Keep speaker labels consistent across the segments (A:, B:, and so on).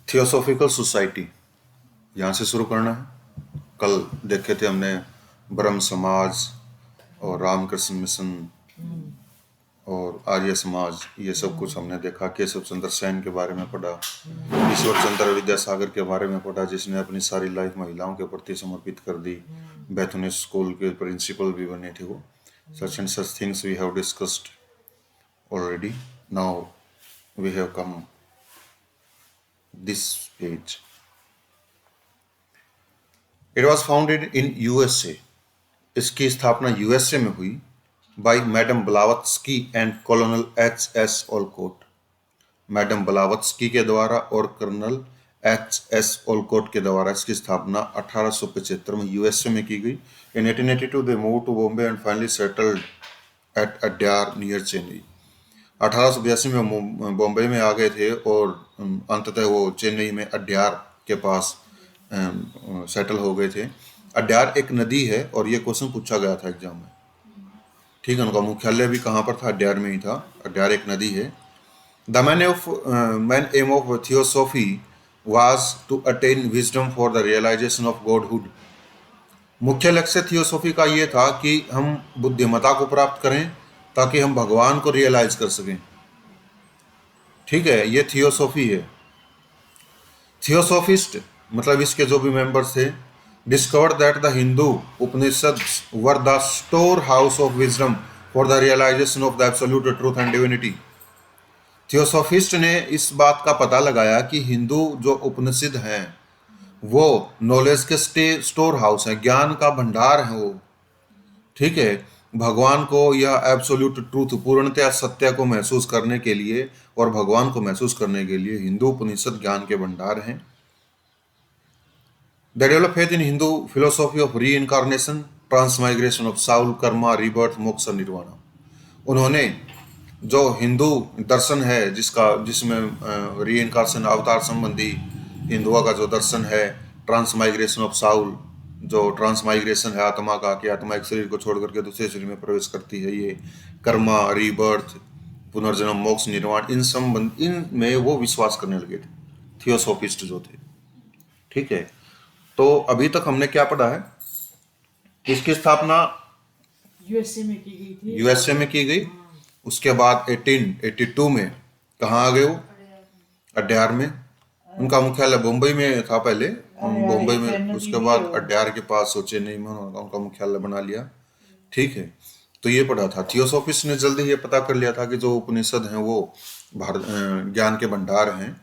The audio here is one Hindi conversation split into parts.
A: थियोसॉफिकल सोसाइटी, यहाँ से शुरू करना है। कल देखे थे हमने ब्रह्म समाज और रामकृष्ण मिशन और आर्य समाज, ये सब कुछ हमने देखा। केशव चंद्र सेन के बारे में पढ़ा, ईश्वर चंद्र विद्यासागर के बारे में पढ़ा, जिसने अपनी सारी लाइफ महिलाओं के प्रति समर्पित कर दी। बैथुनी स्कूल के प्रिंसिपल भी बने थे वो। Such and such things we have discussed already. Now we have come this page. It was founded in USA. इसकी स्थापना यूएसए में हुई by madam Blavatsky and colonel H S. Olcott. Madam Blavatsky के द्वारा और कर्नल एच.एस. ओलकोट के द्वारा इसकी स्थापना 1875 में यूएसए में की गई। In 1882 they moved to Bombay and finally settled at Adyar near Chennai. 1882 में बॉम्बे में आ गए थे और अंततः वो चेन्नई में अड्यार के पास सेटल हो गए थे। अड्यार एक नदी है और ये क्वेश्चन पूछा गया था एग्जाम में, ठीक है। उनका मुख्यालय भी कहाँ पर था? अड्यार में ही था। अड्यार एक नदी है। The main aim of theosophy was to attain wisdom for the realisation of godhood. मुख्य लक्ष्य थियोसॉफी का ये था कि हम बुद्धिमत्ता को प्राप्त करें ताकि हम भगवान को रियलाइज कर सकें, ठीक है। ये थियोसॉफी है। थियोसॉफिस्ट मतलब इसके जो भी मेंबर्स थे, discovered that the Hindu Upanishad were the store house of wisdom for the realisation of the absolute truth and divinity. Theosophist ने इस बात का पता लगाया कि हिंदू जो उपनिषद हैं वो नॉलेज के स्टोर हाउस है, ज्ञान का भंडार है वो, ठीक है। भगवान को यह एब्सोल्यूट ट्रूथ, पूर्णतया सत्य को महसूस करने के लिए और भगवान को महसूस करने के लिए हिंदू उपनिषद ज्ञान के भंडार हैं। They develop faith in Hindu philosophy of reincarnation, transmigration of soul, karma, rebirth, मोक्ष, निर्वाणा। उन्होंने जो हिंदू दर्शन है जिसमें रीइनकार्नेशन, अवतार संबंधी हिंदुओं का जो दर्शन है, ट्रांसमाइग्रेशन ऑफ साउल, जो ट्रांसमाइग्रेशन है आत्मा का, कि आत्मा एक शरीर को छोड़ करके दूसरे शरीर में प्रवेश करती है, ये कर्मा, रीबर्थ, पुनर्जन्म, मोक्ष, निर्वाण, इन में वो विश्वास करने लगे थे थियोसॉफिस्ट जो थे, ठीक है। तो अभी तक हमने क्या पढ़ा है? इसकी स्थापना
B: यूएसए में की गई थी।
A: यूएसए में की गई। उसके बाद 1882 में कहाँ आ गए वो? अड्यार में। उनका मुख्यालय बम्बई में था पहले, बम्बई में, उसके बाद अड्यार के पास चेन्नई में उनका मुख्यालय बना लिया, ठीक है। तो ये पढ़ा था। थियोसॉफिस्ट ने जल्दी ये पता कर लिया था कि जो उपनिषद हैं वो ज्ञान के भंडार हैं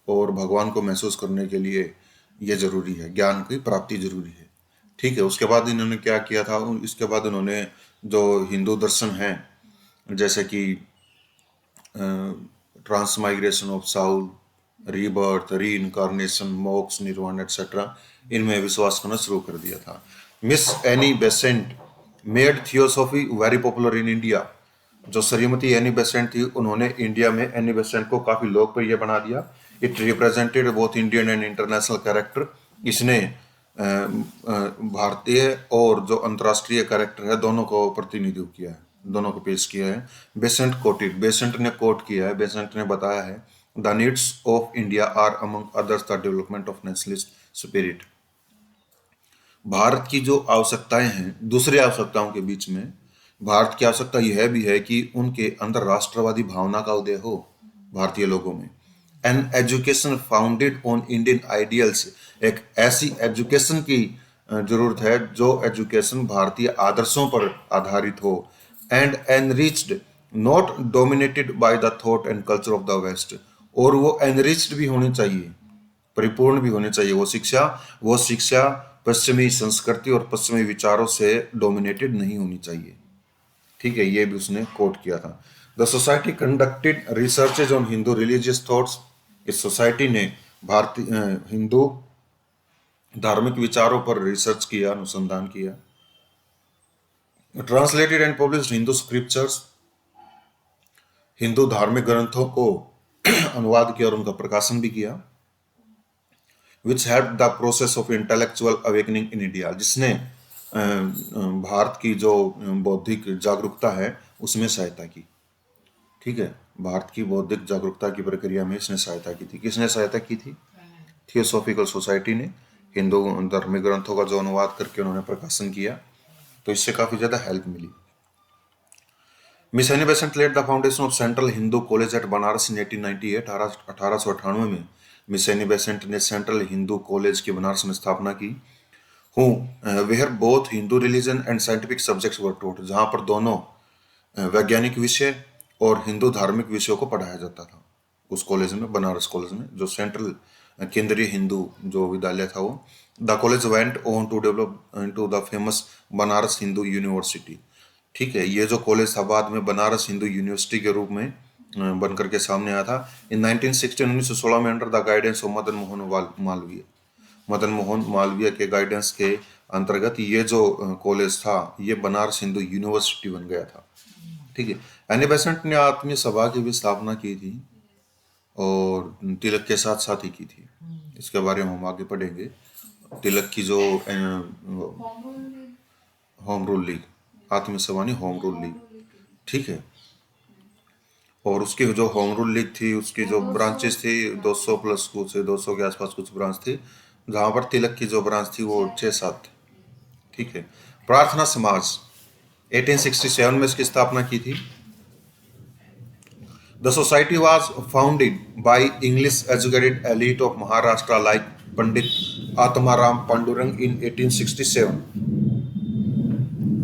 A: और भगवान को महसूस करने के लिए ये जरूरी है, ज्ञान की प्राप्ति जरूरी है, ठीक है। उसके बाद इन्होंने क्या किया था? इसके बाद उन्होंने जो हिंदू दर्शन हैं, जैसे कि transmigration of Saul, rebirth, reincarnation, मोक्ष, निर्वाण एटसेट्रा, इनमें विश्वास करना शुरू कर दिया था। Miss Annie Besant made theosophy very popular in India. जो श्रीमती एनी बेसेंट थी, उन्होंने इंडिया में एनी बेसेंट को काफी लोकप्रिय बना दिया। It represented both Indian and international character. इसने भारतीय और जो अंतर्राष्ट्रीय कैरेक्टर है दोनों को प्रतिनिधित्व किया है, दोनों को पेश किया है। बेसेंट कोटेड, बेसेंट ने कोट किया है, बेसेंट ने बताया है, the needs of India are among others the development of nationalist spirit. भारत की जो आवश्यकताएं हैं दूसरी आवश्यकताओं के बीच में, भारत की आवश्यकता यह भी है कि उनके अंदर राष्ट्रवादी भावना का उदय हो भारतीय लोगों में। An education founded on Indian ideals, एक ऐसी एजुकेशन की जरूरत है जो एजुकेशन भारतीय आदर्शों पर आधारित हो। And enriched, not dominated by the thought and culture of the west, और वो एनरिच्ड भी होनी चाहिए, परिपूर्ण भी होनी चाहिए वो शिक्षा पश्चिमी संस्कृति और पश्चिमी विचारों से डोमिनेटेड नहीं होनी चाहिए, ठीक है। ये भी उसने कोट किया था। The society conducted researches on Hindu religious thoughts. इस सोसाइटी ने भारतीय हिंदू धार्मिक विचारों पर रिसर्च किया, अनुसंधान किया। Translated and published Hindu scriptures, Hindu धार्मिक ग्रंथों को अनुवाद किया और उनका प्रकाशन भी किया। Which help the process of intellectual awakening in India, जिसने भारत की जो बौद्धिक जागरूकता है उसमें सहायता की, ठीक है। भारत की बौद्धिक जागरूकता की प्रक्रिया में इसने सहायता की थी। किसने सहायता की थी? थियोसॉफिकल सोसाइटी ने हिंदू धर्मी ग्रंथों का जो अनुवाद करके उन्होंने प्रकाशन किया, तो इससे काफी ज्यादा हेल्प मिली। Miss Annie Besant laid the foundation of central Hindu college at Banaras in 1898। 1898 में मिस एनी बेसेंट ने सेंट्रल हिंदू कॉलेज की बनारस में स्थापना की। Where both Hindu religion and scientific subjects were taught, जहां पर दोनों वैज्ञानिक विषय और हिंदू धार्मिक विषयों को पढ़ाया जाता था उस कॉलेज में, बनारस कॉलेज में, जो सेंट्रल केंद्रीय हिंदू जो विद्यालय था वो। The college went on to develop into the famous Banaras Hindu university. ठीक है, ये जो कॉलेज था बाद में बनारस हिंदू यूनिवर्सिटी के रूप में बनकर के सामने आया था। इन 1916 1916 में under the guidance of Madan Mohan Malviya, Madan Mohan Malviya के गाइडेंस के अंतर्गत ये जो कॉलेज था ये बनारस हिंदू यूनिवर्सिटी बन गया था। ठीक है, एनी बेसेंट ने आत्मीय सभा की भी स्थापना की थी और तिलक के साथ साथ ही की थी। इसके बारे में हम आगे पढ़ेंगे। तिलक की जो होम रूल लीग, आत्मीय सभा नहीं, होम रूल लीग। ठीक है, और उसकी जो होम रूल लीग थी उसकी जो ब्रांचेस थी 200 प्लस कुछ 200 के आसपास कुछ ब्रांच थी, जहां पर तिलक की जो ब्रांच थी वो 6-7 थी। ठीक है, प्रार्थना समाज 1867 में इसकी स्थापना की थी। The society was founded by English educated elite of Maharashtra like Pandit Atmaram Pandurang in 1867।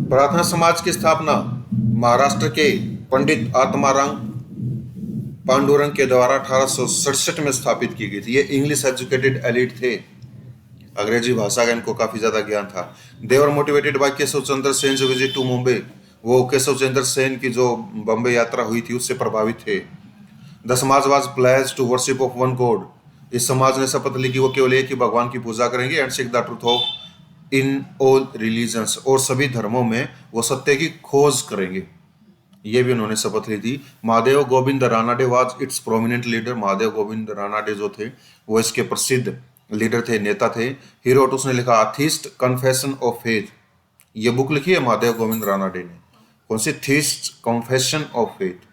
A: Prarthana समाज की स्थापना महाराष्ट्र के पंडित आत्माराम पांडुरंग के द्वारा 1867 में स्थापित की गई थी। ये इंग्लिश एजुकेटेड एलिट थे, अंग्रेजी भाषा का इनको काफी ज्यादा ज्ञान था। They were motivated by Keshav Chandra Sen visit to Mumbai, वो केशव चंद्र सेन की जो बम्बे यात्रा हुई थी उससे प्रभावित थे। The Samaj was pledge to worship of one God, इस समाज ने शपथ ली कि वो केवल एक ही भगवान की पूजा करेंगे। And seek the truth of in all religions, और सभी धर्मों में वो सत्य की खोज करेंगे, ये भी उन्होंने शपथ ली थी। Mahadev Govind Ranade was it's prominent leader, Mahadev Govind Ranade जो थे वो इसके प्रसिद्ध लीडर थे, नेता थे। ही रोट, उसने लिखा अथीस्ट कन्फेशन ऑफ फेथ, ये बुक लिखी है महादेव गोविंद रानाडे ने। कौन सी? Theist confession of faith.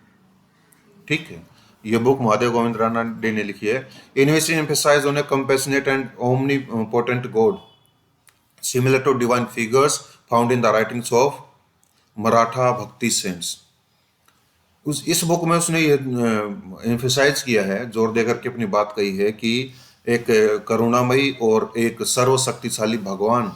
A: ठीक है, ये बुक महादेव गोविंद रानाडे ने लिखी है। In which emphasise on a compassionate and omnipotent god similar to divine figures found in the writings of Maratha bhakti saints. इस बुक में उसने ये एम्फेसाइज किया है, जोर देकर के अपनी बात कही है कि एक करुणामयी और एक सर्वशक्तिशाली भगवान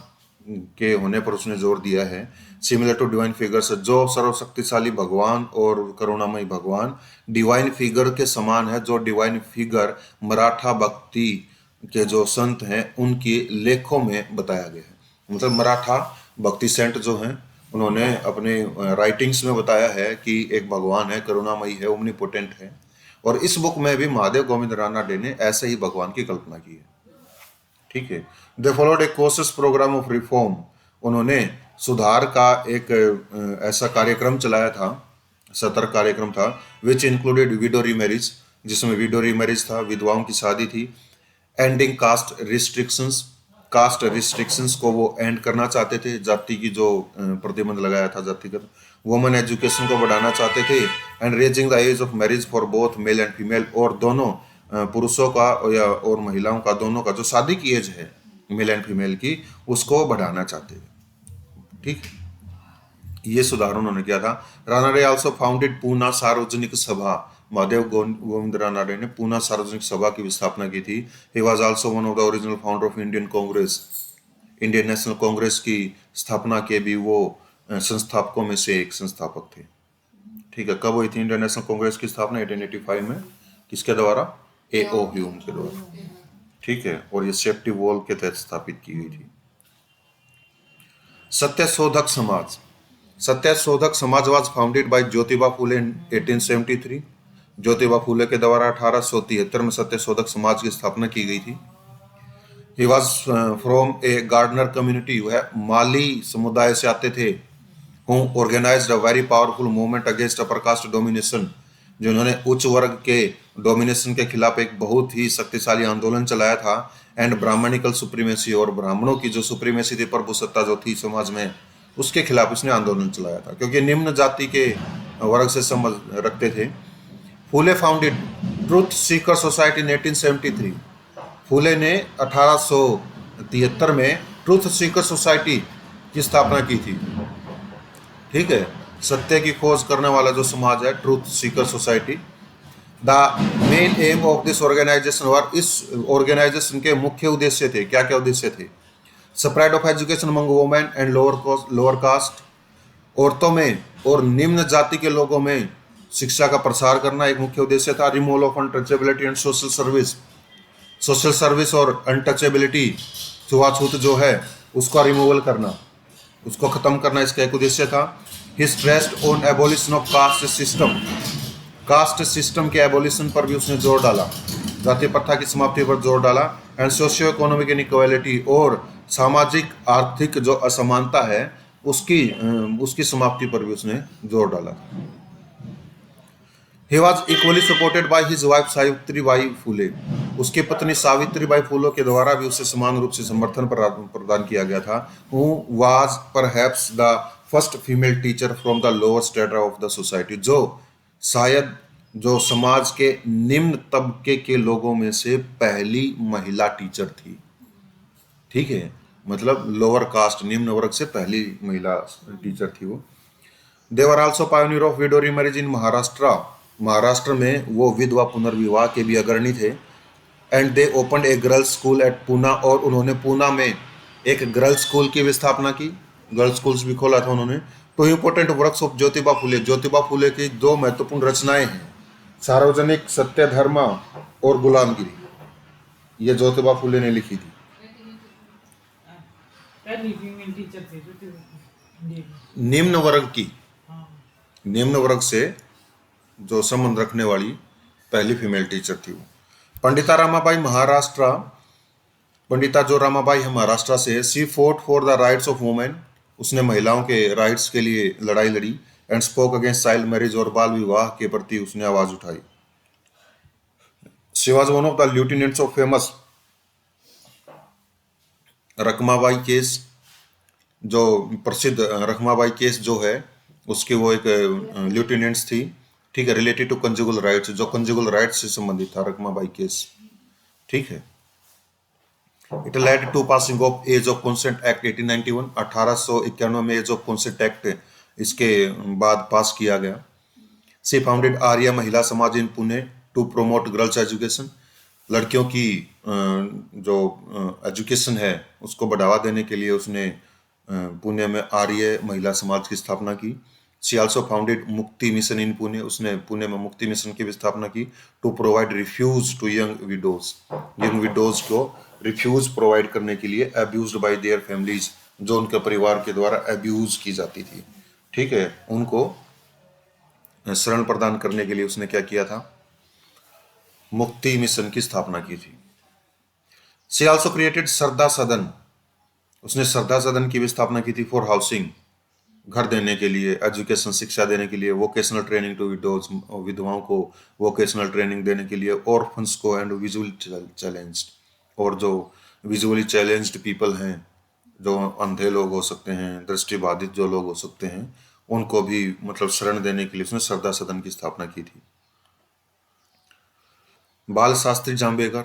A: के होने पर उसने जोर दिया है। सिमिलर टू डिवाइन फिगर्स, जो सर्वशक्तिशाली भगवान और करुणामयी भगवान डिवाइन फिगर के समान है, जो डिवाइन फिगर मराठा भक्ति के जो संत हैं उनके लेखों में बताया गया है। मतलब मराठा भक्ति सेंट जो हैं उन्होंने अपने राइटिंग्स में बताया है कि एक भगवान है, करुणामयी है, ओमनीपोटेंट है। और इस बुक में भी महादेव गोविंद रानाडे ने ऐसे ही भगवान की कल्पना की है। ठीक है, they followed a courses programme of reform, उन्होंने सुधार का एक ऐसा कार्यक्रम चलाया था, सतर्क कार्यक्रम था, विच इंक्लूडेड विडो रीमैरिज, जिसमें विडो रीमैरिज था, विधवाओं की शादी थी। Ending caste restrictions, caste restrictions को वो एंड करना चाहते थे, जाति की जो प्रतिबंध लगाया था जातिगत। वुमेन एजुकेशन को बढ़ाना चाहते थे। And raising the age of marriage for both male and female, और दोनों पुरुषों का या और महिलाओं का, दोनों का जो शादी की एज है मेल एंड फीमेल की, उसको बढ़ाना चाहते थे। ठीक, ये सुधार उन्होंने किया था। रानाडे आल्सो फाउंडेड पूना सार्वजनिक सभा, महादेव गोविंद रानाडे ने पूना सार्वजनिक सभा की स्थापना की थी। He was also one of the original founder of Indian Congress, Indian national Congress की स्थापना के भी वो संस्थापकों में से एक संस्थापक थे। ठीक है, कब हुई थी इंडियन नेशनल कांग्रेस की स्थापना? 1885 में। किसके द्वारा? A.O. ह्यूम के द्वारा। ठीक है, और ये सेफ्टी वॉल के तहत स्थापित की गई थी। Satyashodhak Samaj, Satyashodhak Samaj was founded by Jyotiba Phule इन 1873। ज्योतिबा फूले के द्वारा 1873 में सत्यशोधक समाज की स्थापना की गई थी। He was from a gardener community, वह माली समुदाय से आते थे। Who organised a very powerful movement against upper caste domination, जिन्होंने उच्च वर्ग के डोमिनेशन के खिलाफ एक बहुत ही शक्तिशाली आंदोलन चलाया था। एंड ब्राह्मणिकल सुप्रीमेसी, और ब्राह्मणों की जो सुप्रीमेसी थी, प्रभुसत्ता जो थी समाज में, उसके खिलाफ उसने आंदोलन चलाया था, क्योंकि निम्न जाति के वर्ग से संबंध रखते थे। Phule founded truth seeker society in 1873। Phule ने 1873 में ट्रूथ सीकर सोसाइटी की स्थापना की थी। ठीक है, सत्य की खोज करने वाला जो समाज है, truth seeker society. The main aim of this organisation, और इस ऑर्गेनाइजेशन के मुख्य उद्देश्य थे, क्या क्या उद्देश्य थे? Spread of education among women and lower caste, औरतों में और निम्न जाति के लोगों में शिक्षा का प्रसार करना एक मुख्य उद्देश्य था। Removal of untouchability and social service और अनटचेबिलिटी, छुआछूत जो है उसका रिमूवल करना, उसको खत्म करना इसका एक उद्देश्य था। He stressed on abolition of caste system के एबोलिशन पर भी उसने जोर डाला, जाति प्रथा की समाप्ति पर जोर डाला। एंड सोशियो इकोनॉमिक इनइक्वालिटी, और सामाजिक आर्थिक जो असमानता है उसकी समाप्ति पर भी उसने जोर डाला। He was equally supported by his wife Savitribai Phule, उसकी पत्नी सावित्रीबाई फूले के द्वारा भी उसे समान रूप से समर्थन प्रदान किया गया था। Who was perhaps the first female teacher from the lower strata of the society, जो शायद जो समाज के निम्न तबके के लोगों में से पहली महिला टीचर थी। ठीक है, मतलब लोअर कास्ट, निम्न वर्ग से पहली महिला टीचर थी वो। They were also pioneer of widow remarriage in Maharashtra में वो विधवा पुनर्विवाह के भी अग्रणी थे। And they opened a girls school at Poona, और उन्होंने पूना में एक गर्ल्स स्कूल की भी स्थापना की, गर्ल्स स्कूल्स भी खोला था उन्होंने। Two important works of Jyotiba Phule की दो महत्वपूर्ण रचनाएं हैं, सार्वजनिक सत्य धर्म और गुलामगिरी, ये ज्योतिबा फुले ने लिखी थी।
B: पहली फीमेल टीचर थे जो
A: निम्न वर्ग की,
B: हाँ,
A: निम्न वर्ग से जो संबंध रखने वाली पहली फीमेल टीचर थी वो। पंडिता जो रामाबाई है महाराष्ट्र से। She fought for the rights of women, उसने महिलाओं के राइट्स के लिए लड़ाई लड़ी। And spoke against child marriage, और बाल विवाह के प्रति उसने आवाज उठाई। She was one of the lieutenants of famous Rakhmabai case, जो प्रसिद्ध रखमाबाई केस जो है उसकी वो एक ल्यूटिनेंट्स थी। ठीक है, रिलेटेड टू कंजुगल राइट्स, जो कंजुगल राइट्स से संबंधित था रखमाबाई केस। ठीक है। It led to passing of age of consent act 1891, 1891 में एज ऑफ कंसेंट एक्ट इसके बाद पास किया गया। सी founded Arya Mahila Samaj in Pune to promote girls education, लड़कियों की जो एजुकेशन है उसको बढ़ावा देने के लिए उसने पुणे में आर्य महिला समाज की स्थापना की। She also founded Mukti mission in Pune, उसने पुणे में मुक्ति मिशन की भी स्थापना की। To provide refuge to young widows को रिफ्यूज प्रोवाइड करने के लिए, अब्यूज्ड बाय देयर फैमिलीज, जो उनके परिवार के द्वारा अब्यूज की जाती थी। ठीक है, उनको शरण प्रदान करने के लिए उसने क्या किया था? मुक्ति मिशन की स्थापना की थी। शी आल्सो क्रिएटेड श्रद्धा सदन, उसने श्रद्धा सदन की भी स्थापना की थी। फॉर हाउसिंग, घर देने के लिए, एजुकेशन शिक्षा देने के लिए, वोकेशनल ट्रेनिंग टू विडोज, विधवाओं को वोकेशनल ट्रेनिंग देने के लिए, ऑर्फन्स को, एंड विजुअली चैलेंज्ड, और जो विजुअली चैलेंज्ड पीपल हैं, जो अंधे लोग हो सकते हैं, दृष्टिबाधित जो लोग हो सकते हैं, उनको भी मतलब शरण देने के लिए उसने श्रद्धा सदन की स्थापना की थी। Bal Shastri Jambhekar,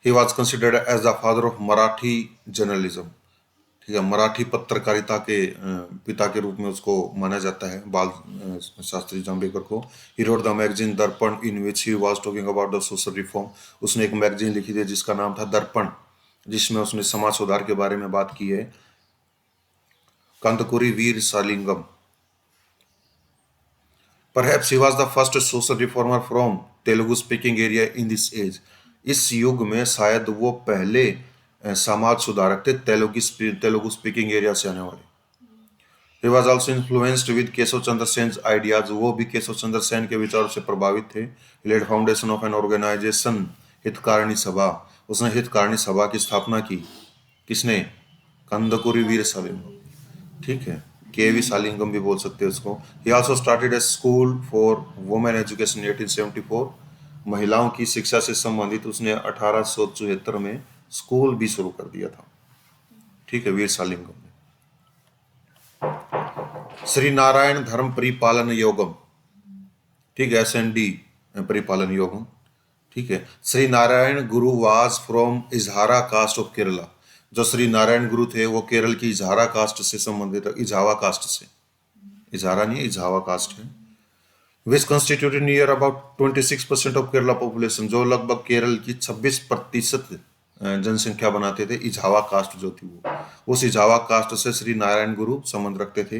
A: he was considered as the father of Marathi journalism. ठीक है, मराठी पत्रकारिता के पिता के रूप में उसको माना जाता है, बाल शास्त्री जांबेकर को। He wrote the magazine Darpan, in which he was talking about the social reform, उसने एक मैगजीन लिखी थी जिसका नाम था दर्पण, जिसमें उसने समाज सुधार के बारे में बात की है। Kandukuri Veeresalingam, perhaps he was the first social reformer from Telugu speaking area in this age, इस युग में शायद वो पहले समाज सुधारक थे तेलुगु स्पीकिंग एरिया से आने वाले। He was also influenced with Keshav Chandra Sen ideas, वो भी केशव चंद्र सेन के विचारों से प्रभावित थे। He laid foundation of an organisation, Hitakarini Sabha, उसने हितकारिणी सभा की स्थापना की। किसने? कंदकुरी वीर सालिंगम। ठीक है, केवी सालिंगम भी बोल सकते हैं उसको। He also started a school for women education in 1874, महिलाओं की शिक्षा से संबंधित उसने 1874 में स्कूल भी शुरू कर दिया था। ठीक है, वीर सालिंगम ने। श्री नारायण धर्म परिपालन योगम, ठीक है, SND परिपालन योगम, ठीक है। Shri Narayana Guru was from Ezhava caste of Kerala. जो श्री नारायण गुरु थे वो केरल की इजहारा कास्ट से संबंधित, इजावा कास्ट से, इजहारा नहीं इजावा कास्ट है। Which constituted near about 26% of Kerala population, जो लगभग केरल की 26% जनसंख्या बनाते थे। इजावा कास्ट जो थी वो, उस इजावा कास्ट से श्री नारायण गुरु संबंध रखते थे।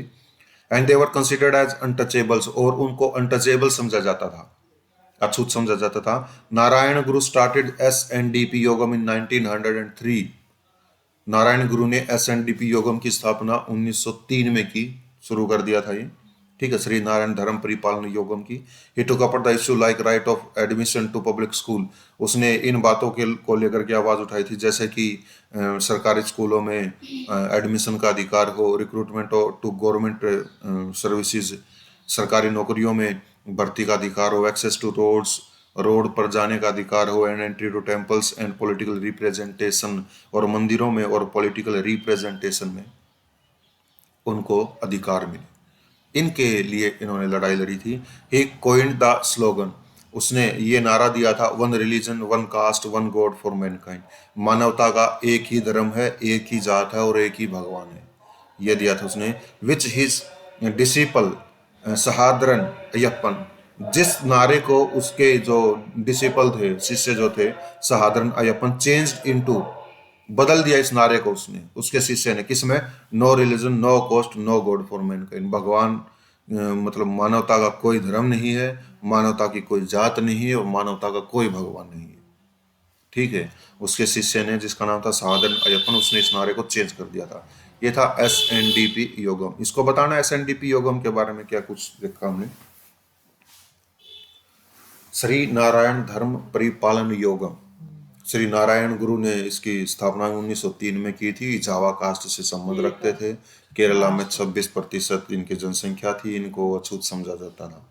A: And they were considered as untouchables, और उनको अनटचेबल समझा जाता था, अछूत समझा जाता था। नारायण गुरु स्टार्टेड SNDP योगम इन 1903। नारायण गुरु ने SNDP योगम की स्थापना 1903 में की, शुरू कर दिया था ये। ठीक है, श्री नारायण धर्म परिपालन योगम की। He took up the issue like right of admission to public school. उसने इन बातों के को लेकर के आवाज उठाई थी, जैसे कि सरकारी स्कूलों में एडमिशन का अधिकार हो, रिक्रूटमेंट हो टू गवर्नमेंट सर्विसेज, सरकारी नौकरियों में भर्ती का अधिकार हो, एक्सेस टू रोड्स, रोड पर जाने का अधिकार हो, and entry to temples and political representation, और मंदिरों में और पॉलिटिकल रिप्रेजेंटेशन में उनको अधिकार मिले। इनके लिए इन्होंने लड़ाई लड़ी थी। ही कोइंड द स्लोगन, उसने ये नारा दिया था, one religion one cast one God for Mankind. मानवता का एक ही धर्म है, एक ही जात है और एक ही भगवान है, ये दिया था उसने। विच हिज डिसिपल सहादरन अयप्पन, जिस नारे को उसके जो डिसिपल थे, शिष्य जो थे, सहादरन अयप्पन, चेंज्ड इनटू, बदल दिया इस नारे को उसने, उसके शिष्य ने, किसमें? No religion no caste no God for mankind. भगवान मतलब मानवता का कोई धर्म नहीं है, मानवता की कोई जात नहीं है और मानवता का कोई भगवान नहीं है। ठीक है, उसके शिष्य ने, जिसका नाम था साधन अयप्पन, उसने इस नारे को चेंज कर दिया था। ये था SNDP योगम। इसको बताना SNDP योगम के बारे में क्या कुछ देखा हमने। श्री नारायण धर्म परिपालन योगम, श्री नारायण गुरु ने इसकी स्थापना 1903 में की थी। जावा कास्ट से संबंध रखते थे। केरला में 26% इनकी जनसंख्या थी। इनको अछूत समझा जाता था।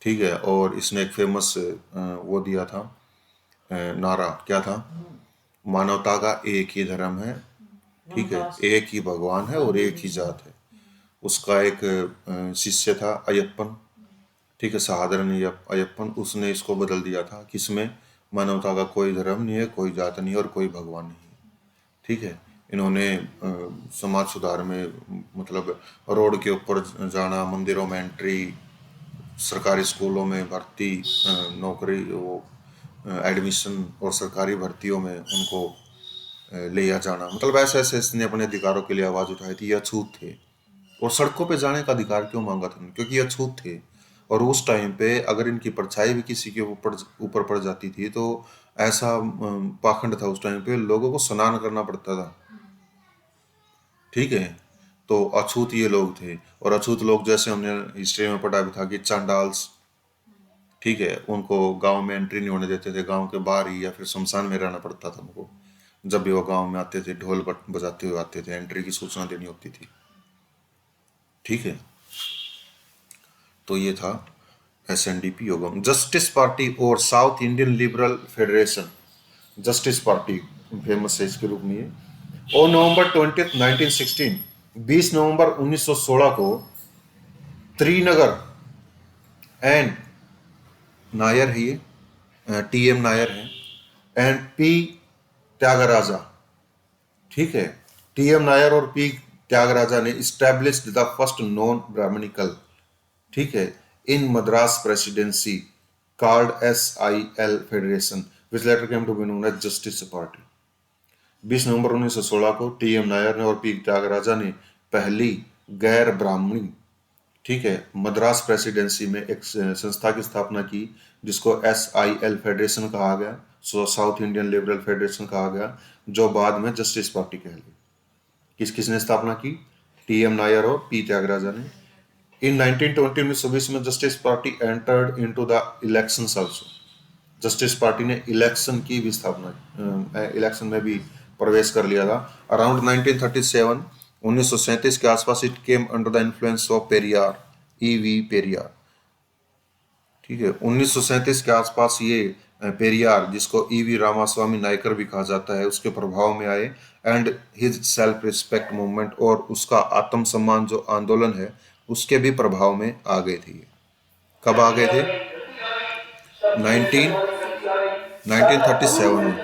A: ठीक है, और इसने एक फेमस वो दिया था नारा, क्या था? मानवता का एक ही धर्म है, ठीक है, एक ही भगवान है और एक ही जात है। उसका एक शिष्य था अयप्पन, ठीक है, साधारण अयप्पन, उसने इसको बदल दिया था, किसमें? मानवता का कोई धर्म नहीं है, कोई जात नहीं और कोई भगवान नहीं है। ठीक है, इन्होंने समाज सुधार में, मतलब रोड के ऊपर जाना, मंदिरों में एंट्री, सरकारी स्कूलों में भर्ती, नौकरी, वो एडमिशन और सरकारी भर्तियों में उनको ले जाना, मतलब ऐसे ऐसे इसने अपने अधिकारों के लिए आवाज उठाई थी। ये अछूत थे। और सड़कों पे जाने का अधिकार क्यों मांगा था? क्योंकि ये अछूत थे, और उस टाइम पे अगर इनकी परछाई भी किसी के ऊपर पड़ जाती थी तो ऐसा पाखंड था उस टाइम पे, लोगों को स्नान करना पड़ता था। ठीक है, तो अछूत ये लोग थे। और अछूत लोग, जैसे हमने हिस्ट्री में पढ़ा भी था कि चांडाल्स, ठीक है, उनको गांव में एंट्री नहीं होने देते थे, गांव के बाहर ही या फिर शमशान में रहना पड़ता था उनको। जब भी वो गांव में आते थे, ढोल बजाते हुए आते थे, एंट्री की सूचना देनी होती थी। ठीक है, तो ये था SNDP योगम। जस्टिस पार्टी और south Indian liberal federation, justice party famous है इसके रूप में ये। और नवंबर 20, 1916, 20 नवंबर 1916 को त्रिनगर एंड नायर है ये, TM नायर है, एंड P त्यागराजा, ठीक है, TM नायर और P त्यागराजा ने established the first non Brahmanical, ठीक है, in Madras presidency called SIL federation, which later came to be known as justice party. 20 नवंबर 1916 को TM नायर ने और P त्यागराजा ने पहली गैर ब्राह्मणी, ठीक है, मद्रास प्रेसिडेंसी में एक संस्था की स्थापना की, जिसको SIL फेडरेशन कहा गया, साउथ इंडियन लिबरल फेडरेशन कहा गया, जो बाद में जस्टिस पार्टी कहलाई। किसने स्थापना की? TM नायर और P त्यागराजा ने। इन 1920 1920 में justice party entered into the elections also. Justice party ने इलेक्शन की भी स्थापना, इलेक्शन में भी प्रवेश कर लिया था। अराउंड 1937, 1937 के आसपास it came under the influence of Periyar, EV Periyar. ठीक है, 1937 के आसपास ये पेरियार, जिसको EV रामास्वामी नायकर भी कहा जाता है, उसके प्रभाव में आए, and his self respect movement, और उसका आत्मसम्मान जो आंदोलन है उसके भी प्रभाव में आ गए थे। कब आ गए थे? 1937 में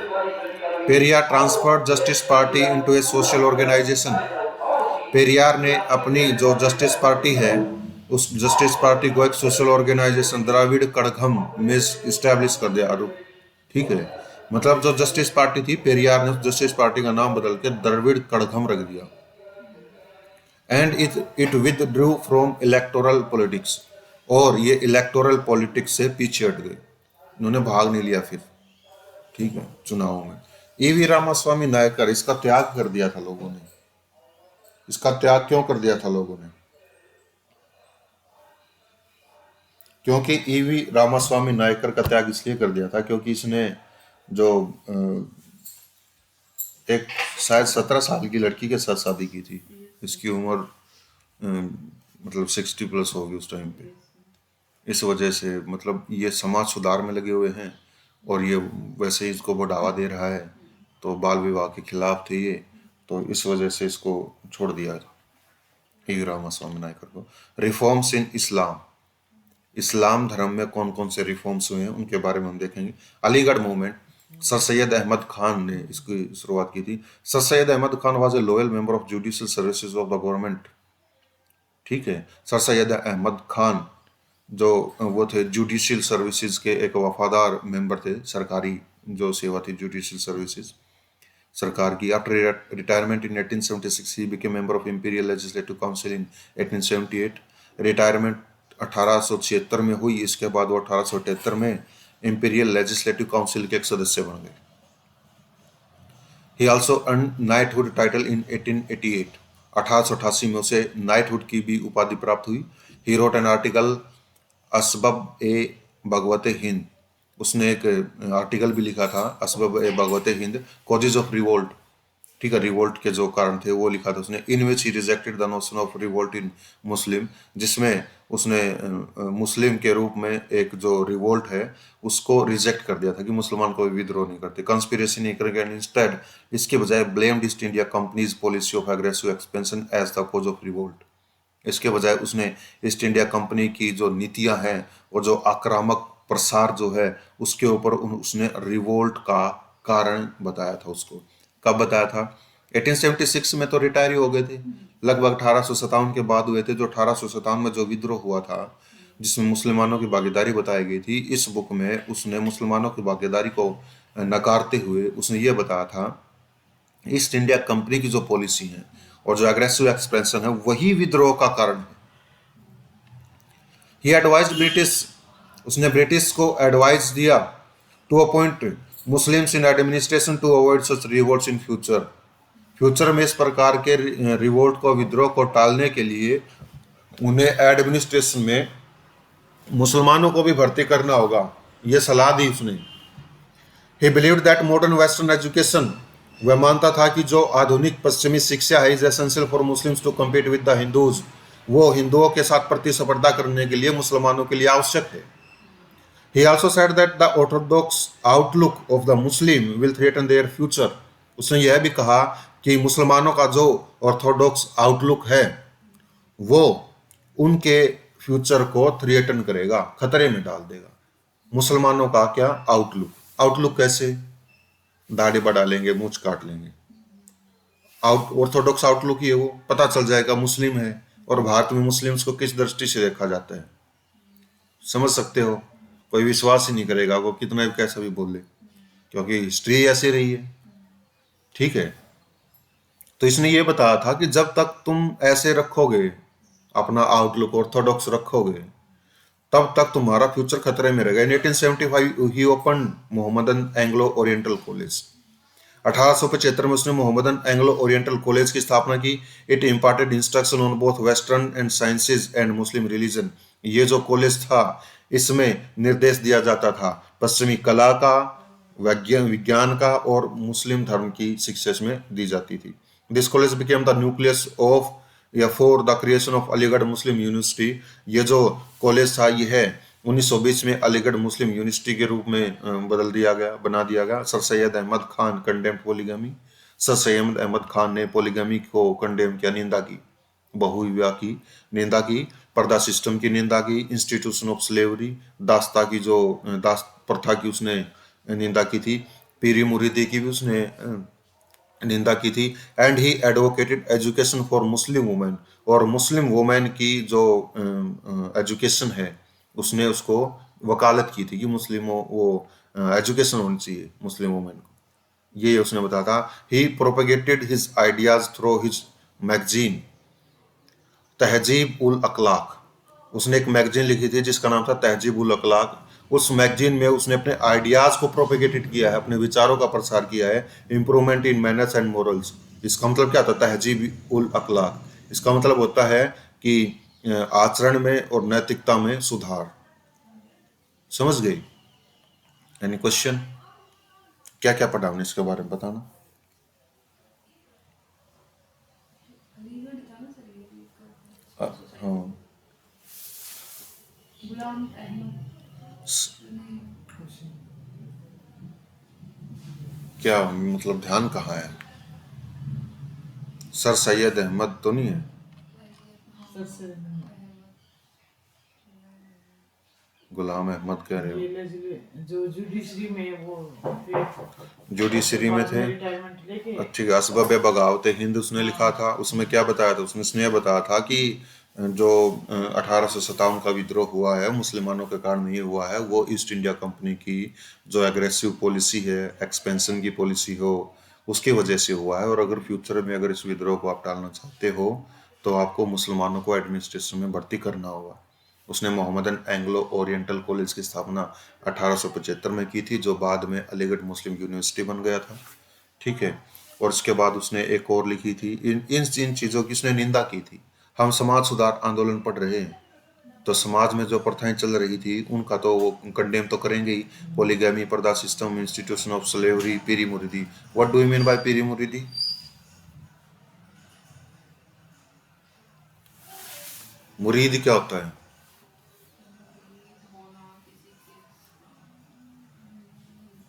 A: Periyar transferred justice party into a social organisation. Periyar ने अपनी जो जस्टिस पार्टी है उस जस्टिस पार्टी को एक सोशल ऑर्गेनाइजेशन द्राविड़ कड़घम में इस्टेब्लिश कर दिया। ठीक है, मतलब जो जस्टिस पार्टी थी, पेरियार ने उस जस्टिस पार्टी का नाम बदल के द्रविड़ कड़घम रख दिया। And it withdrew from electoral politics, और ये इलेक्टोरल पॉलिटिक्स से पीछे हट गए, इन्होंने भाग नहीं लिया फिर। ठीक है, चुनावों में ईवी रामास्वामी नायकर, इसका त्याग कर दिया था लोगों ने। इसका त्याग क्यों कर दिया था लोगों ने? क्योंकि ईवी रामास्वामी नायकर का त्याग इसलिए कर दिया था क्योंकि इसने जो एक शायद 17 साल की लड़की के साथ शादी की थी। इसकी उम्र मतलब 60 प्लस होगी उस टाइम पे। इस वजह से मतलब ये समाज सुधार में लगे हुए हैं और ये वैसे ही इसको बढ़ावा दे रहा है, तो बाल विवाह के खिलाफ थे ये, तो इस वजह से इसको छोड़ दिया ईवी रामास्वामी नायकर को। रिफॉर्म्स इन इस्लाम, इस्लाम धर्म में कौन कौन से रिफॉर्म्स हुए हैं उनके बारे में हम देखेंगे। अलीगढ़ मूवमेंट, सर सैयद अहमद खान ने इसकी शुरुआत की थी। Sir Syed Ahmad Khan was a loyal member of judicial services of the government. ठीक है, सर सैयद अहमद खान जो वो थे जुडिशियल सर्विसेज के एक वफादार मेंबर थे, सरकारी जो सेवा थी जुडिशियल सर्विसेज सरकार की। After retirement in 1876 he became member of imperial legislative council in 1878। Retirement 1876 में हुई, इसके बाद वो 1878 में इंपीरियल लेजिस्लेटिव काउंसिल के एक सदस्य बन गए। ही also earn knighthood title in 1888। 1888 में उसे नाइटहुड की भी उपाधि प्राप्त हुई। ही रोट एन आर्टिकल असबब ए भगवते हिंद, उसने एक आर्टिकल भी लिखा था असबब ए भगवते हिंद, कॉजेज ऑफ रिवोल्ट। ठीक है, रिवोल्ट के जो कारण थे वो लिखा था उसने। In which he rejected the notion of revolt in Muslim, जिसमें उसने मुस्लिम के रूप में एक जो रिवोल्ट है उसको रिजेक्ट कर दिया था कि मुसलमान कोई विद्रोह नहीं करते, कंस्पिरेसी नहीं करेंगे। इंस्टेड इसके बजाय blamed East India company's policy of aggressive expansion as the cause of revolt. इसके बजाय उसने ईस्ट इंडिया कंपनी की जो नीतियां हैं और जो आक्रामक प्रसार जो है उसके ऊपर उसने रिवोल्ट का कारण बताया था उसको। कब बताया था? 1876 में तो रिटायर ही हो गए थे, लगभग 1857 के बाद हुए थे। जो 1857 में जो विद्रोह हुआ था जिसमें मुसलमानों की भागीदारी बताई गई थी, इस बुक में उसने मुसलमानों की भागीदारी को नकारते हुए उसने ये बताया था ईस्ट इंडिया कंपनी की जो पॉलिसी है और जो एग्रेसिव एक्सपेंशन है वही विद्रोह का कारण है। ही एडवाइज्ड ब्रिटिश, उसने ब्रिटिश को एडवाइस दिया to appoint Muslims in administration to avoid such revolts in future. Future में इस प्रकार के रिवोल्ट को, विद्रोह को टालने के लिए उन्हें एडमिनिस्ट्रेशन में मुसलमानों को भी भर्ती करना होगा, यह सलाह दी उसने। He believed that modern western education, वह मानता था कि जो आधुनिक पश्चिमी शिक्षा है is essential for Muslims to compete with the Hindus, वो हिंदुओं के साथ प्रतिस्पर्धा करने के लिए मुसलमानों के लिए आवश्यक है। He also said that the orthodox outlook of the Muslim will threaten their future. उसने यह भी कहा कि मुसलमानों का जो ऑर्थोडॉक्स आउटलुक है वो उनके फ्यूचर को थ्रेटन करेगा, खतरे में डाल देगा। मुसलमानों का क्या आउटलुक? आउटलुक कैसे? दाढ़ी बढ़ा लेंगे, मूंछ काट लेंगे। ऑर्थोडॉक्स आउटलुक ही है वो, पता चल जाएगा मुस्लिम है। और भारत में मुस्लिम्स को किस दृष्टि से देखा जाता है समझ सकते हो। कोई विश्वास ही नहीं करेगा वो कितना भी कैसा भी बोल ले, क्योंकि हिस्ट्री ऐसी रही है। ठीक है, तो इसने ये बताया था कि जब तक तुम ऐसे रखोगे, अपना आउटलुक ऑर्थोडॉक्स रखोगे, तब तक तुम्हारा फ्यूचर खतरे में रहेगा। In 1875 he open Mohammedan Anglo oriental college. 1875 में उसने मोहम्मदन एंग्लो ओरिएंटल कॉलेज की स्थापना की। It imparted instruction on both western and sciences and Muslim religion. ये जो कॉलेज था इसमें निर्देश दिया जाता था पश्चिमी कला का, विज्ञान का और मुस्लिम धर्म की शिक्षा इसमें दी जाती थी। This college became the nucleus of या for the creation of Aligarh Muslim university. ये जो कॉलेज था यह 1920 में अलीगढ़ मुस्लिम यूनिवर्सिटी के रूप में बना दिया गया। Sir Syed Ahmad Khan condemned polygamy. Sir Syed Ahmad Khan ने पोलीगमी को कंडेम किया, निंदा की, बहुविवाह की निंदा की, पर्दा सिस्टम की निंदा की, इंस्टीट्यूशन ऑफ स्लेवरी, दास्ता की जो दास प्रथा की उसने निंदा की थी, पीरी मुरीदी की भी उसने निंदा की थी। And he advocated education for Muslim women, और मुस्लिम वुमेन की जो एजुकेशन है उसने उसको वकालत की थी कि मुस्लिमों वो एजुकेशन होनी चाहिए मुस्लिम वुमेन को, ये उसने बताया था। He propagated his ideas through his magazine Tahzeeb ul अखलाक, उसने एक मैगजीन लिखी थी जिसका नाम था तहजीब उल अखलाक। उस मैगजीन में उसने अपने आइडियाज को प्रोपेगेटेड किया है, अपने विचारों का प्रसार किया है। Improvement in manners and morals, इसका मतलब क्या होता है तहजीब उल अखलाक? इसका मतलब होता है कि आचरण में और नैतिकता में सुधार। समझ गई? Any question? क्या क्या पढ़ा हमने इसके बारे में बताना।
C: अलीगढ़ था ना सर ये भी
A: हाँ,
C: गुलाम अहमद ने
A: क्या मतलब ध्यान कहाँ है? सर सैयद अहमद तो नहीं है?
B: सर से
A: गुलाम अहमद कह रहे हो?
B: ये जो जुडिशरी में वो थे,
A: जुडिशरी में
B: बाद
A: थे?
B: रिटायरमेंट लेके
A: ठीक है, असबाब बगावत हिंद उसने लिखा था। उसमें क्या बताया था उसने बताया था कि जो 1857 का विद्रोह हुआ है मुसलमानों के कारण नहीं हुआ है, वो ईस्ट इंडिया कंपनी की जो एग्रेसिव पॉलिसी है, एक्सपेंशन की पॉलिसी हो, उसकी वजह से हुआ है। और अगर फ्यूचर में अगर इस विद्रोह को आप टालना चाहते हो तो आपको मुसलमानों को एडमिनिस्ट्रेशन में भर्ती करना होगा। उसने मोहम्मदन एंग्लो ओरिएंटल कॉलेज की स्थापना 1875 में की थी, जो बाद में अलीगढ़ मुस्लिम यूनिवर्सिटी बन गया था। ठीक है। और इसके बाद उसने एक और लिखी थी, इन इन इन चीज़ों की उसने निंदा की थी। हम समाज सुधार आंदोलन पढ़ रहे हैं तो समाज में जो प्रथाएं चल रही थी उनका तो वो कंडेम तो करेंगे ही। Polygamy, purdah system, institution of slavery, piri muridi. What do you mean by piri muridi? मुरीद क्या होता है?
C: होना किसी के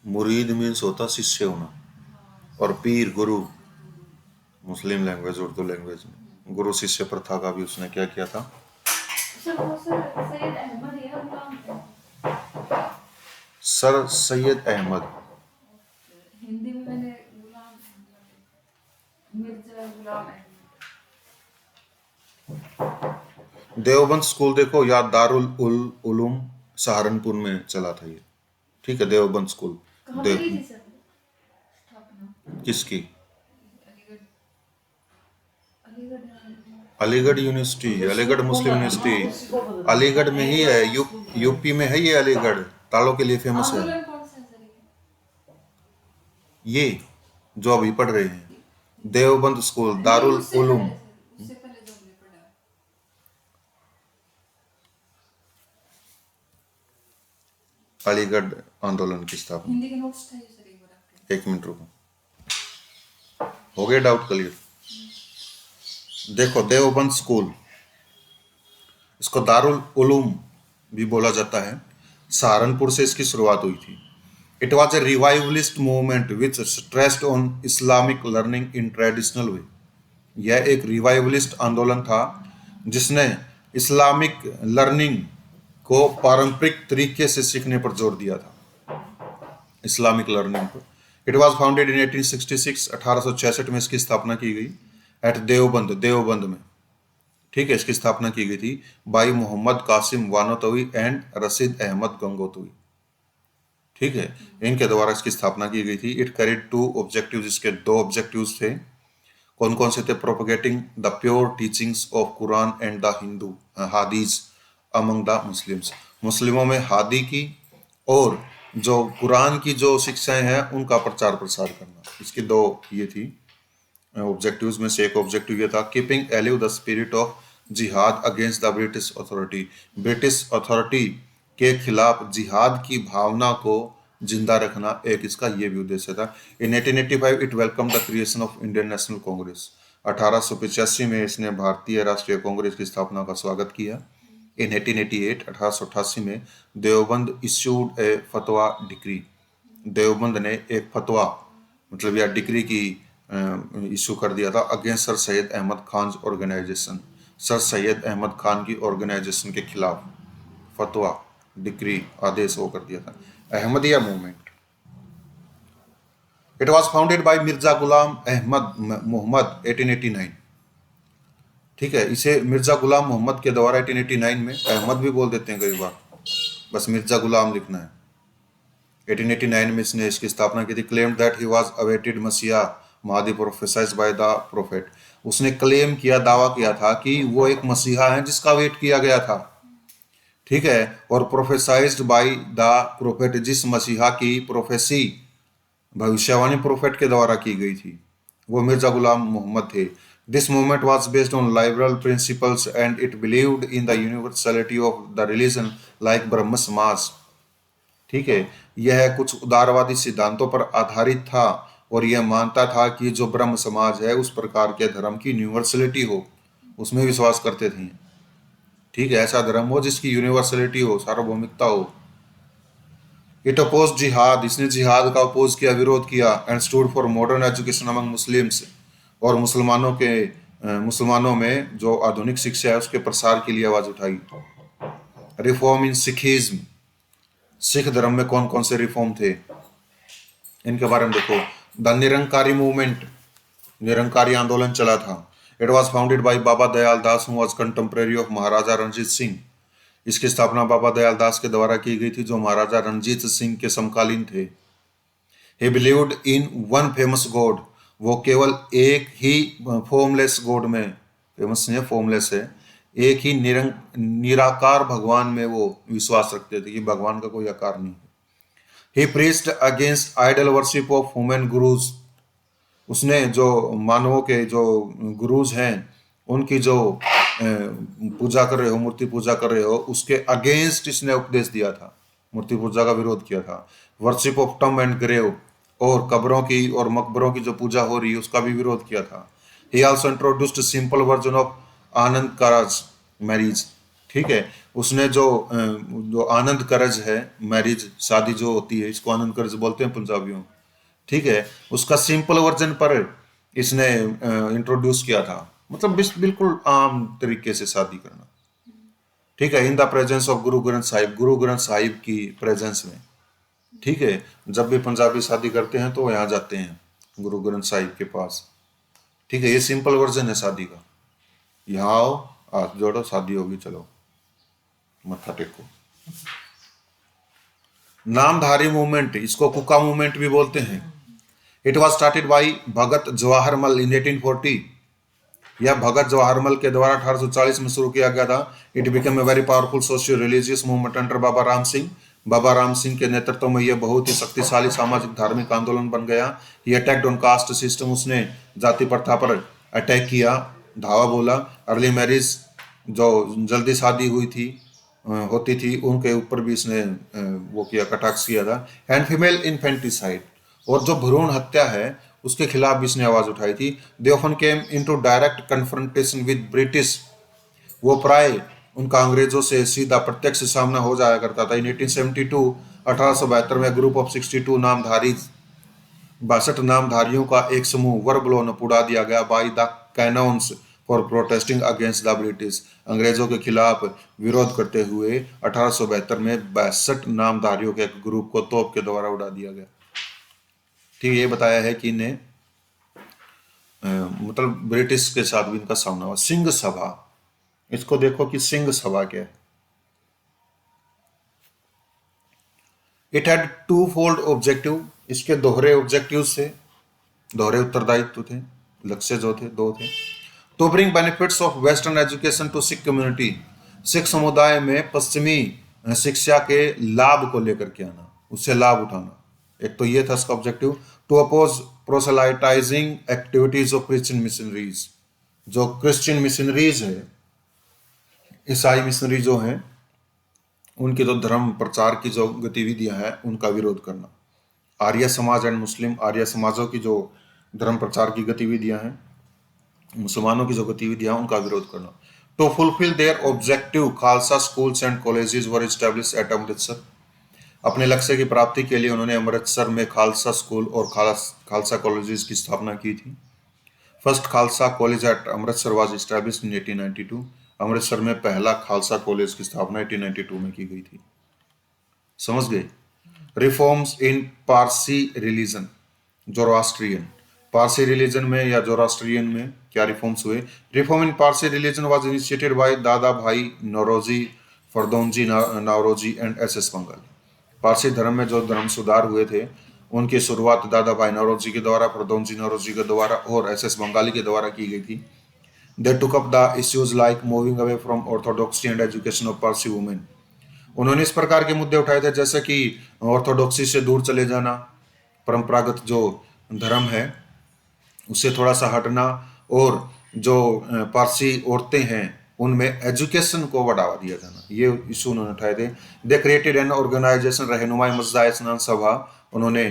A: मुरीद मीन्स होता शिष्य होना, और पीर गुरु मुस्लिम लैंग्वेज उर्दू लैंग्वेज में गुरु शिष्य प्रथा का भी उसने क्या किया था?
C: सर वो सर सैयद अहमद है या गुलाम अहमद?
A: सर सैयद अहमद।
C: हिंदी में मैंने गुलाम अहमद मिर्जा गुलाम अहमद।
A: देवबंद स्कूल देखो, या दारुल उलूम सहारनपुर में चला था ये। ठीक है, देवबंद स्कूल।
C: कहाँ पे की थी सर स्थापना?
A: किसकी?
C: Aligarh Aligarh
A: Aligarh university, Aligarh Muslim university
B: उसी को बदल
A: अलीगढ़ में ही है। यूपी में है ये अलीगढ़, तालों के लिए फेमस है।
C: आंदोलन कौन सा है सर
A: ये जो अभी पढ़ रहे हैं, देवबंद स्कूल
C: ये?
A: दारुल
C: उससे
A: उलूम।
C: पहले सर उससे पहले जो हमने पढ़ा
A: अलीगढ़ आंदोलन की स्थापना।
C: हिंदी के नोट्स था ये सर एक बार आपके।
A: एक मिनट रुको, हो गया डाउट क्लियर? देखो, देवबंद स्कूल, इसको दारुल उलूम भी बोला जाता है, सहारनपुर से इसकी शुरुआत हुई थी। It was a revivalist movement which stressed on Islamic learning in traditional way. यह एक रिवाइवलिस्ट आंदोलन था जिसने इस्लामिक लर्निंग को पारंपरिक तरीके से सीखने पर जोर दिया था, इस्लामिक लर्निंग पर। इट वॉज फाउंडेड इन 1866, 1866 में इसकी स्थापना की गई, एट देवबंद, देवबंद में। ठीक है, इसकी स्थापना की गई थी बाई मोहम्मद कासिम वानोतवी एंड रशीद अहमद गंगोतवी। ठीक है, इनके द्वारा इसकी स्थापना की गई थी। इट कैरिड टू ऑब्जेक्टिव्स, इसके दो ऑब्जेक्टिव्स थे। कौन कौन से थे? Propagating the pure teachings of Quran and the Hindu Hadith among the Muslims, मुस्लिमों में हादी की और जो कुरान की जो शिक्षाएं हैं उनका प्रचार प्रसार करना। इसकी दो ये थी ऑब्जेक्टिव्स में से। एक ऑब्जेक्टिव ये था, keeping alive the spirit of jihad against the British authority, British authority के खिलाफ जिहाद की भावना को जिंदा रखना, एक इसका ये भी उद्देश्य था। इन 1885 it welcome the creation of Indian national Congress, 1885 में इसने भारतीय राष्ट्रीय कांग्रेस की स्थापना का स्वागत किया। इन 1888, 1888 में देवबंद इश्यूड ए फतवा डिक्री, देवबंद ने एक फतवा मतलब या डिग्री की इशू कर दिया था against sir Syed Ahmad Khan organisation, sir Syed Ahmad Khan की ऑर्गेनाइजेशन के खिलाफ फतवा डिग्री आदेश वो कर दिया था। Ahmadiya movement, it was founded by Mirza Ghulam Ahmad Mohammad 1889। ठीक है, इसे मिर्जा गुलाम मोहम्मद के द्वारा 1889 में, अहमद भी बोल देते हैं कई बार, बस मिर्जा गुलाम लिखना है। 1889 में इसने इसकी स्थापना की थी। Claimed that he was awaited मसीहा महादी प्रोफेसाइज बाय द प्रोफेट। उसने क्लेम किया, दावा किया था कि वो एक मसीहा है जिसका वेट किया गया था। ठीक है, और प्रोफेसाइज्ड बाय द प्रोफेट, जिस मसीहा की प्रोफेसी, भविष्यवाणी प्रोफेट के द्वारा की गई थी, वो मिर्जा गुलाम मोहम्मद थे। This movement was based on liberal principles and it believed in the universality of the religion like ब्रह्म समाज। ठीक है, यह कुछ उदारवादी सिद्धांतों पर आधारित था और यह मानता था कि जो ब्रह्म समाज है उस प्रकार के धर्म की यूनिवर्सलिटी हो, उसमें विश्वास करते थे। ठीक है, ऐसा धर्म हो जिसकी यूनिवर्सलिटी हो, सार्वभौमिकता हो। इट अपोज जिहाद, इसने जिहाद का अपोज किया, विरोध किया। And stood for modern education among Muslims, और मुसलमानों में जो आधुनिक शिक्षा है उसके प्रसार के लिए आवाज उठाई। रिफॉर्म इन सिखिज्म, सिख धर्म में कौन कौन से रिफॉर्म थे इनके बारे में देखो। द निरंकारी मूवमेंट, निरंकारी आंदोलन चला था। It was founded by Baba Dayal Das who was contemporary of Maharaja Ranjit Singh. इसकी स्थापना बाबा दयाल दास के द्वारा की गई थी जो महाराजा रणजीत सिंह के समकालीन थे। ही believed in one famous God, वो केवल एक ही फॉर्मलेस गॉड में, फेमस नहीं है, फॉर्मलेस है, एक ही निराकार भगवान में वो विश्वास रखते थे कि भगवान का कोई आकार नहीं है। He preached against idol worship of human gurus, उसने जो मानवों के जो गुरुज हैं उनकी जो पूजा कर रहे हो, मूर्ति पूजा कर रहे हो, उसके अगेंस्ट इसने उपदेश दिया था, मूर्ति पूजा का विरोध किया था। वर्शिप ऑफ टम एंड ग्रेव, और कब्रों की और मकबरों की जो पूजा हो रही है उसका भी विरोध किया था। He also introduced simple version of Anand Karaj marriage. ठीक है, उसने जो आनंद करज है, मैरिज शादी जो होती है, इसको आनंद करज बोलते हैं पंजाबियों। ठीक है, उसका सिंपल वर्जन पर इसने इंट्रोड्यूस किया था, मतलब बिल्कुल आम तरीके से शादी करना। ठीक है, in the presence of Guru Granth Sahib, Guru Granth Sahib की प्रेजेंस में। ठीक है, जब भी पंजाबी शादी करते हैं तो यहाँ जाते हैं गुरु ग्रंथ साहिब के पास। ठीक है, ये सिंपल वर्जन है शादी का। यहाँ आओ, हाथ जोड़ो, शादी होगी, चलो मत्था टेको। नामधारी मूवमेंट, इसको कुका मूवमेंट भी बोलते हैं। इट वॉज स्टार्टेड बाई भगत जवाहरमल इन 1840। यह भगत जवाहरमल के द्वारा 1840 में शुरू किया गया था। It became a very powerful socio religious movement under Baba Ram Singh. Baba Ram Singh के नेतृत्व में यह बहुत ही शक्तिशाली सामाजिक धार्मिक आंदोलन बन गया। ये अटैक्ड ऑन कास्ट सिस्टम, उसने जाति प्रथा पर अटैक किया, धावा बोला। अर्ली मैरिज, जो जल्दी शादी हुई थी होती थी, उनके ऊपर भी इसने वो किया, कटाक्ष किया था। एंड फीमेल इन्फेंटिसाइड, और जो भ्रूण हत्या है उसके खिलाफ भी इसने आवाज उठाई थी। They often came into direct confrontation with British, वो प्राय उनका अंग्रेजों से सीधा प्रत्यक्ष सामना हो जाया करता था। इन 1872 1872 में ग्रुप ऑफ 62 नामधारी 62 नामधारियों का एक समूह वर्बलोन उड़ा दिया गया by the cannons for protesting against the British. अंग्रेजों के खिलाफ विरोध करते हुए 1872 में 62 नामधारियों के एक ग्रुप को तोप के द्वारा उड़ा दिया गया। ठीक, ये बताया है कि इन्हें मतलब ब्रिटिश के साथ भी इनका सामना हुआ। सिंह सभा, इसको देखो कि सिंह सभा क्या है। It had two fold objective, इसके दोहरे ऑब्जेक्टिव थे, दोहरे उत्तरदायित्व थे, लक्ष्य जो थे दो थे। To bring benefits of western education to Sikh community, Sikh समुदाय में पश्चिमी शिक्षा के लाभ को लेकर के आना, उससे लाभ उठाना, एक तो ये था इसका objective. To oppose proselytising activities of Christian missionaries, जो क्रिश्चियन मिशनरीज है, ईसाई मिशनरी जो हैं, उनकी जो धर्म प्रचार की जो गतिविधियां हैं उनका विरोध करना। आर्य समाज एंड मुस्लिम, आर्य समाजों की जो धर्म प्रचार की गतिविधियां हैं, मुसलमानों की जो गतिविधियां उनका विरोध करना। To fulfil their objective Khalsa schools and colleges were established at Amritsar, अपने लक्ष्य की प्राप्ति के लिए उन्होंने अमृतसर में खालसा स्कूल और खालसा कॉलेजेस की स्थापना की थी। First Khalsa college eight Amritsar was established in 1892। Amritsar में पहला खालसा कॉलेज की स्थापना 1892 में की गई थी। समझ गए। Reforms in Parsi religion, Zoroastrian. Parsi religion में या जोरास्ट्रियन में क्या रिफॉर्म्स हुए? Reform in Parsi religion was initiated by दादा भाई नौरोजी, फरदौनजी नौरोजी एंड एस बंगाली। पारसी धर्म में जो धर्म सुधार हुए थे उनकी शुरुआत दादा भाई नौरोजी के द्वारा, फरदौनजी नौरोजी के द्वारा और एस बंगाली के द्वारा की गई थी। They took up the issues like moving away from orthodoxy and education of Parsi women. उन्होंने इस प्रकार के मुद्दे उठाए थे जैसे कि ऑर्थोडॉक्सी से दूर चले जाना, परंपरागत जो धर्म है उससे थोड़ा सा हटना, और जो पारसी औरतें हैं उनमें एजुकेशन को बढ़ावा दिया जाना, ये इशू उन्होंने उठाए थे। दे क्रिएटेड एन ऑर्गेनाइजेशन रहनुमाई मजदा स्नान सभा। उन्होंने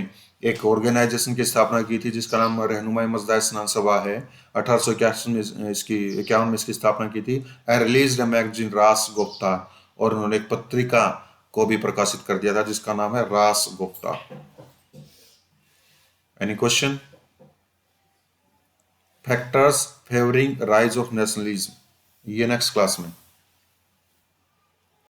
A: एक ऑर्गेनाइजेशन की स्थापना की थी जिसका नाम रहनुमाई मजदा स्नान सभा है। 1881 में इसकी स्थापना की थी। आई रिलीज द मैगजीन रास गुप्ता, और उन्होंने एक पत्रिका को भी प्रकाशित कर दिया था जिसका नाम है रास Gupta. Any question? Factors favouring rise of nationalism, ये नेक्स्ट क्लास में।